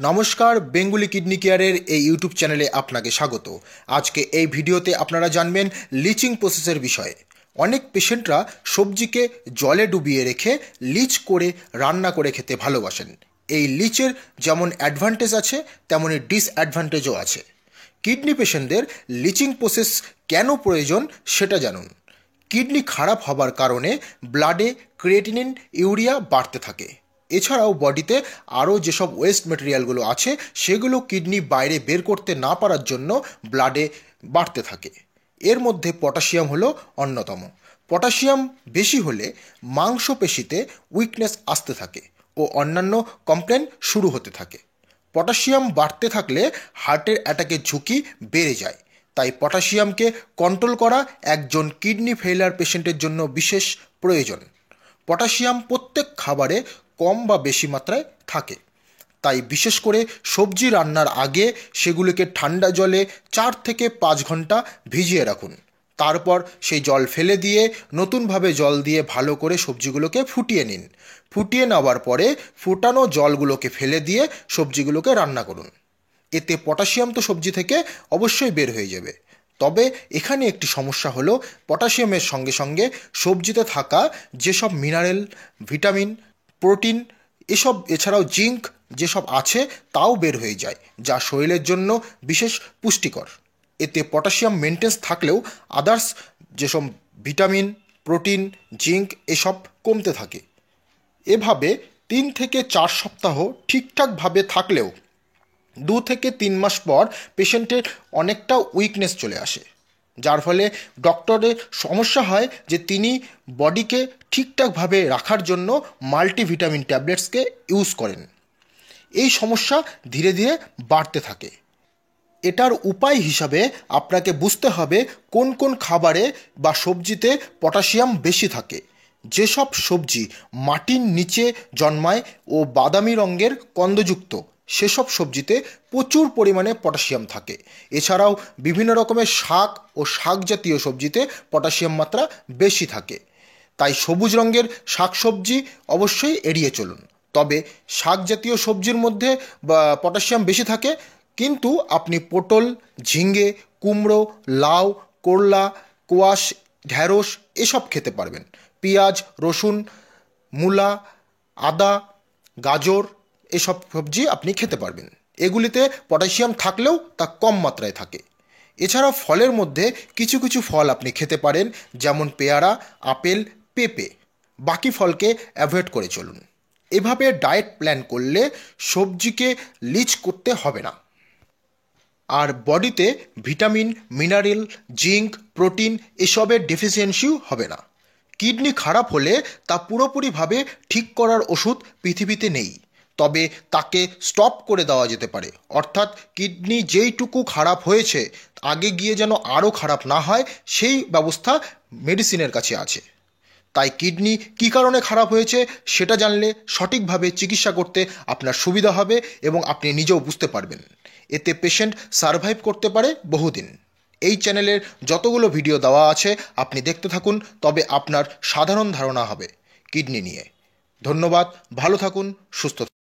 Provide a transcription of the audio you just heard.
নমস্কার, Bengali kidney কেয়ারের এই ইউটিউব চ্যানেলে আপনাকে স্বাগত। আজকে এই ভিডিওতে আপনারা জানবেন লিচিং প্রসেসের বিষয়ে। অনেক পেশেন্টরা সবজিকে জলে ডুবিয়ে রেখে লিচ করে রান্না করে খেতে ভালোবাসেন। এই লিচের যেমন অ্যাডভান্টেজ আছে তেমনই ডিসঅ্যাডভান্টেজও আছে। কিডনি পেশেন্টদের লিচিং প্রসেস কেন প্রয়োজন সেটা জানুন। কিডনি খারাপ হবার কারণে ব্লাডে ক্রিয়েটিনিন, ইউরিয়া বাড়তে থাকে। এছাড়াও বডিতে আরও যেসব ওয়েস্ট মেটেরিয়ালগুলো আছে সেগুলো কিডনি বাইরে বের করতে না পারার জন্য ব্লাডে বাড়তে থাকে। এর মধ্যে পটাশিয়াম হলো অন্যতম। পটাশিয়াম বেশি হলে মাংসপেশিতে উইকনেস আসতে থাকে ও অন্যান্য কমপ্লেন শুরু হতে থাকে। পটাশিয়াম বাড়তে থাকলে হার্টের অ্যাটাকের ঝুঁকি বেড়ে যায়। তাই পটাশিয়ামকে কন্ট্রোল করা একজন কিডনি ফেইলিয়ার পেশেন্টের জন্য বিশেষ প্রয়োজন। পটাশিয়াম প্রত্যেক খাবারে কম বা বেশি মাত্রায় থাকে। তাই বিশেষ করে সবজি রান্নার আগে সেগুলিকে ঠান্ডা জলে 4 থেকে 5 ঘন্টা ভিজিয়ে রাখুন। তারপর সেই জল ফেলে দিয়ে নতুনভাবে জল দিয়ে ভালো করে সবজিগুলোকে ফুটিয়ে নিন। ফুটিয়ে নেওয়ার পরে ফুটানো জলগুলোকে ফেলে দিয়ে সবজিগুলোকে রান্না করুন। এতে পটাশিয়াম তো সবজি থেকে অবশ্যই বের হয়ে যাবে। তবে এখানে একটি সমস্যা হলো পটাশিয়ামের সঙ্গে সঙ্গে সবজিতে থাকা যেসব মিনারেল, ভিটামিন, প্রোটিন এসব এছাড়াও জিঙ্ক যেসব আছে তাও বের হয়ে যায়, যা শরীরের জন্য বিশেষ পুষ্টিকর। এতে পটাশিয়াম মেনটেন্স থাকলেও আদার্স যেসব ভিটামিন, প্রোটিন, জিঙ্ক এসব কমতে থাকে। এভাবে 3 থেকে 4 সপ্তাহ ঠিকঠাকভাবে থাকলেও 2 থেকে 3 মাস পর পেশেন্টের অনেকটা উইকনেস চলে আসে, যার ফলে ডক্টরের সমস্যা হয় যে তিনি বডিকে ঠিকঠাকভাবে রাখার জন্য মাল্টিভিটামিন ট্যাবলেটসকে ইউজ করেন। এই সমস্যা ধীরে ধীরে বাড়তে থাকে। এটার উপায় হিসাবে আপনাকে বুঝতে হবে কোন কোন খাবারে বা সবজিতে পটাশিয়াম বেশি থাকে। যেসব সবজি মাটির নিচে জন্মায় ও বাদামি রঙের কন্দযুক্ত সেসব সবজিতে প্রচুর পরিমাণে পটাশিয়াম থাকে। এছাড়াও বিভিন্ন রকমের শাক ও শাক জাতীয় সবজিতে পটাশিয়াম মাত্রা বেশি থাকে। তাই সবুজ রঙের শাকসবজি অবশ্যই এড়িয়ে চলুন। তবে শাক জাতীয় সবজির মধ্যে পটাশিয়াম বেশি থাকে, কিন্তু আপনি পটল, ঝিঙে, কুমড়ো, লাউ, করলা, কোয়াশ, ঢ্যাঁড়স এসব খেতে পারবেন। পেঁয়াজ, রসুন, মূলা, আদা, গাজর এসব সবজি আপনি খেতে পারবেন। এগুলিতে পটাশিয়াম থাকলেও তা কম মাত্রায় থাকে। এছাড়া ফলের মধ্যে কিছু কিছু ফল আপনি খেতে পারেন, যেমন পেয়ারা, আপেল, পেঁপে। বাকি ফলকে অ্যাভয়েড করে চলুন। এভাবে ডায়েট প্ল্যান করলে সবজিকে লিচ করতে হবে না। আর বডিতে ভিটামিন, মিনারেল, জিঙ্ক, প্রোটিন এসবের ডেফিসিয়েন্সিও হবে না। কিডনি খারাপ হলে তা পুরোপুরিভাবে ঠিক করার ওষুধ পৃথিবীতে নেই, তবে তাকে স্টপ করে দেওয়া যেতে পারে। অর্থাৎ কিডনি যেইটুকু খারাপ হয়েছে আগে গিয়ে যেন আরও খারাপ না হয় সেই ব্যবস্থা মেডিসিনের কাছে আছে। তাই কিডনি কী কারণে খারাপ হয়েছে সেটা জানলে সঠিকভাবে চিকিৎসা করতে আপনার সুবিধা হবে এবং আপনি নিজেও বুঝতে পারবেন। এতে পেশেন্ট সারভাইভ করতে পারে বহুদিন। এই চ্যানেলের যতগুলো ভিডিও দেওয়া আছে আপনি দেখতে থাকুন, তবে আপনার সাধারণ ধারণা হবে কিডনি নিয়ে। ধন্যবাদ, ভালো থাকুন, সুস্থ থাকুন।